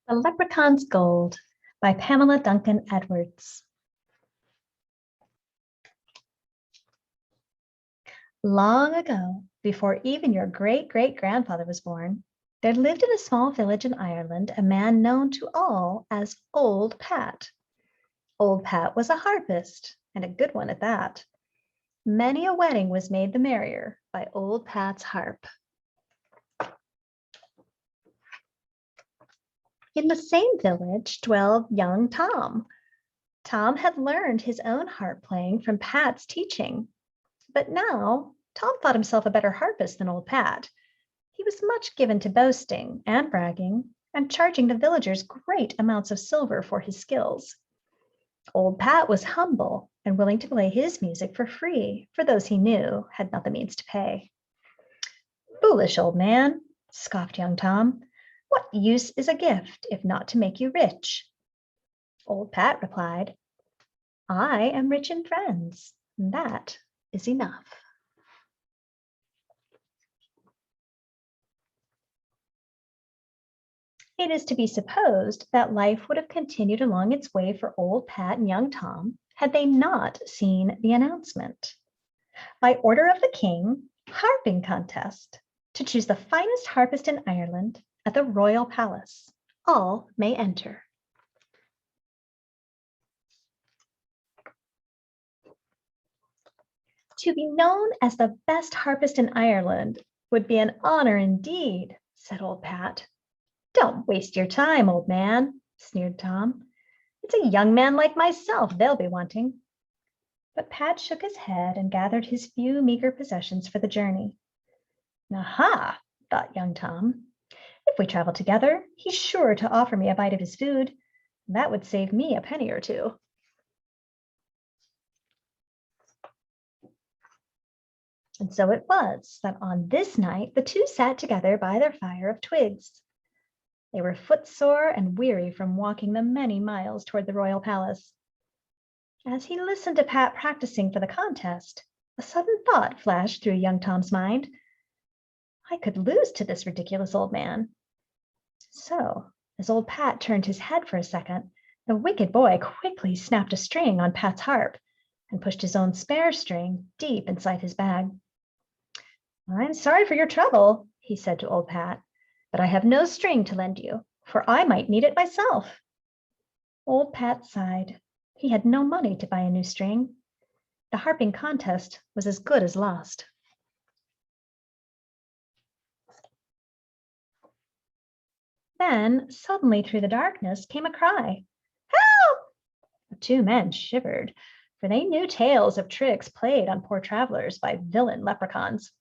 The Leprechaun's Gold by Pamela Duncan Edwards. Long ago, before even your great-great-grandfather was born, there lived in a small village in Ireland a man known to all as Old Pat. Old Pat was a harpist, and a good one at that. Many a wedding was made the merrier by Old Pat's harp. In the same village dwelled young Tom. Tom had learned his own harp playing from Pat's teaching. But now Tom thought himself a better harpist than old Pat. He was much given to boasting and bragging and charging the villagers great amounts of silver for his skills. Old Pat was humble and willing to play his music for free for those he knew had not the means to pay. "Foolish old man," scoffed young Tom. "What use is a gift if not to make you rich?" Old Pat replied, "I am rich in friends, and that is enough." It is to be supposed that life would have continued along its way for old Pat and young Tom had they not seen the announcement. By order of the king, harping contest to choose the finest harpist in Ireland at the royal palace. All may enter. To be known as the best harpist in Ireland would be an honor indeed, said old Pat. "Don't waste your time, old man," sneered Tom. "It's a young man like myself they'll be wanting." But Pat shook his head and gathered his few meager possessions for the journey. "Aha," thought young Tom. "If we travel together, he's sure to offer me a bite of his food. That would save me a penny or two." And so it was that on this night the two sat together by their fire of twigs. They were footsore and weary from walking the many miles toward the royal palace. As he listened to Pat practicing for the contest, a sudden thought flashed through young Tom's mind. I could lose to this ridiculous old man. So, as old Pat turned his head for a second, the wicked boy quickly snapped a string on Pat's harp and pushed his own spare string deep inside his bag. "I'm sorry for your trouble," he said to old Pat, "but I have no string to lend you, for I might need it myself." Old Pat sighed. He had no money to buy a new string. The harping contest was as good as lost. Then, suddenly through the darkness came a cry. "Help!" The two men shivered, for they knew tales of tricks played on poor travelers by villain leprechauns.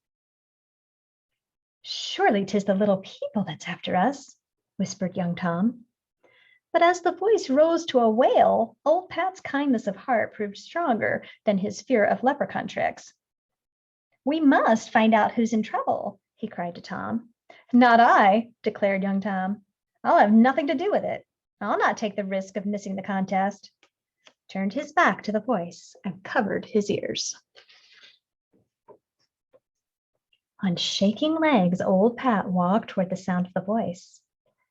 "Surely 'tis the little people that's after us," whispered young Tom. But as the voice rose to a wail, old Pat's kindness of heart proved stronger than his fear of leprechaun tricks. "We must find out who's in trouble," he cried to Tom. "Not I," declared young Tom. "I'll have nothing to do with it. I'll not take the risk of missing the contest." Turned his back to the voice and covered his ears. On shaking legs, old Pat walked toward the sound of the voice.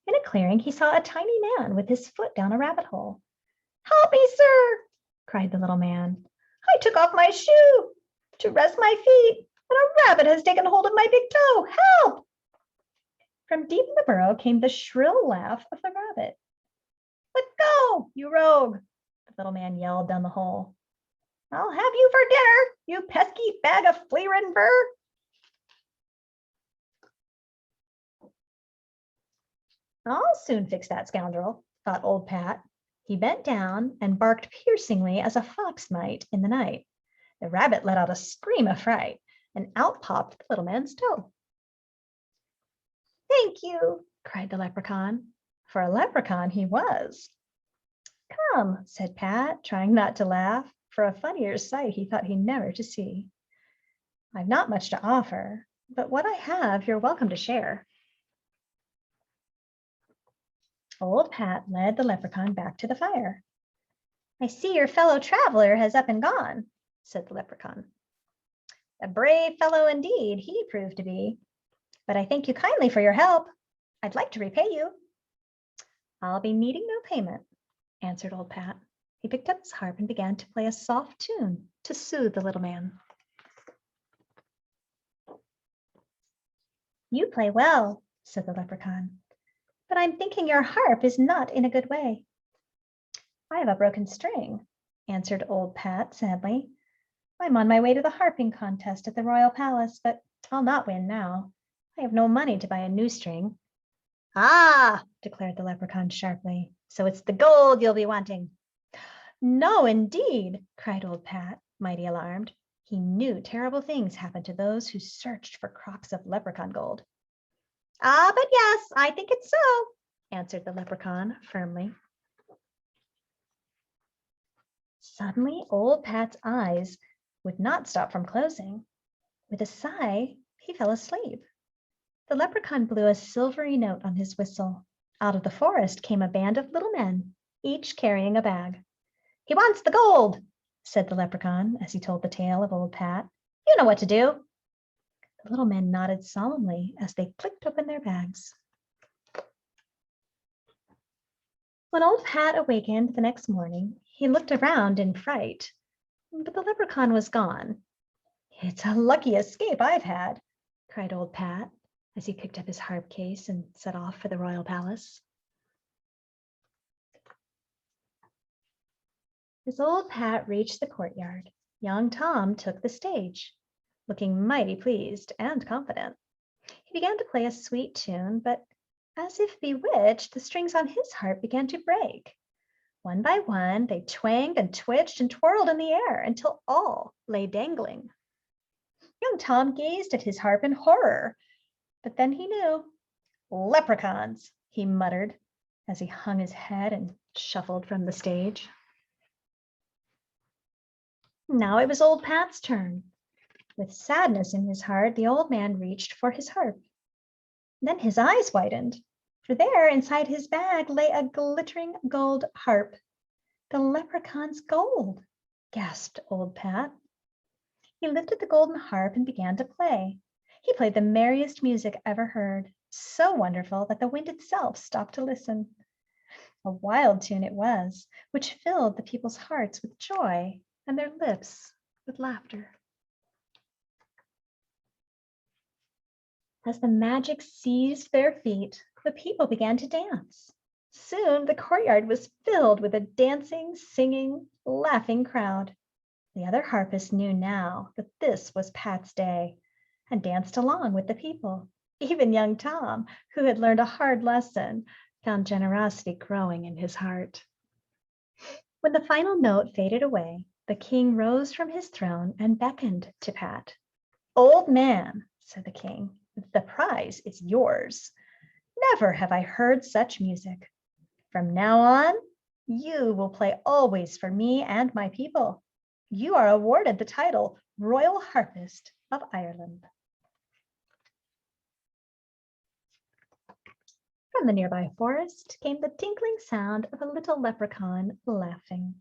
In a clearing, he saw a tiny man with his foot down a rabbit hole. "Help me, sir!" cried the little man. "I took off my shoe to rest my feet, and a rabbit has taken hold of my big toe. Help!" From deep in the burrow came the shrill laugh of the rabbit. "Let go, you rogue!" the little man yelled down the hole. "I'll have you for dinner, you pesky bag of flea-ridden fur." "I'll soon fix that scoundrel," thought old Pat. He bent down and barked piercingly as a fox might in the night. The rabbit let out a scream of fright, and out popped the little man's toe. "Thank you," cried the leprechaun, for a leprechaun he was. "Come," said Pat, trying not to laugh, for a funnier sight he thought he'd never to see. "I've not much to offer, but what I have you're welcome to share." Old Pat led the leprechaun back to the fire. "I see your fellow traveler has up and gone," said the leprechaun. "A brave fellow indeed he proved to be, but I thank you kindly for your help. I'd like to repay you." I'll be needing no payment, answered old Pat. He picked up his harp and began to play a soft tune to soothe the little man. You play well, said the leprechaun, but I'm thinking your harp is not in a good way. I have a broken string, answered old Pat sadly. I'm on my way to the harping contest at the royal palace, but I'll not win now. I have no money to buy a new string. Ah, declared the leprechaun sharply, so it's the gold you'll be wanting. No, indeed, cried old Pat, mighty alarmed. He knew terrible things happened to those who searched for crops of leprechaun gold. Ah, but yes, I think it's so, answered the leprechaun firmly. Suddenly, old Pat's eyes would not stop from closing. With a sigh, he fell asleep. The leprechaun blew a silvery note on his whistle. Out of the forest came a band of little men, each carrying a bag. He wants the gold, said the leprechaun as he told the tale of old Pat. You know what to do. The little men nodded solemnly as they clicked open their bags. When old Pat awakened the next morning, he looked around in fright, but the leprechaun was gone. It's a lucky escape I've had, cried old Pat as he picked up his harp case and set off for the royal palace. As old Pat reached the courtyard, young Tom took the stage, looking mighty pleased and confident. He began to play a sweet tune, but as if bewitched, the strings on his harp began to break. One by one, they twanged and twitched and twirled in the air until all lay dangling. Young Tom gazed at his harp in horror, but then he knew. Leprechauns, he muttered as he hung his head and shuffled from the stage. Now it was old Pat's turn. With sadness in his heart, the old man reached for his harp. Then his eyes widened, for there inside his bag lay a glittering gold harp. The leprechaun's gold, gasped old Pat. He lifted the golden harp and began to play. He played the merriest music ever heard, so wonderful that the wind itself stopped to listen. A wild tune it was, which filled the people's hearts with joy and their lips with laughter. As the magic seized their feet, the people began to dance. Soon the courtyard was filled with a dancing, singing, laughing crowd. The other harpists knew now that this was Pat's day and danced along with the people. Even young Tom, who had learned a hard lesson, found generosity growing in his heart. When the final note faded away, the king rose from his throne and beckoned to Pat. Old man, said the king, the prize is yours. Never have I heard such music. From now on, you will play always for me and my people. You are awarded the title Royal Harpist of Ireland. From the nearby forest came the tinkling sound of a little leprechaun laughing.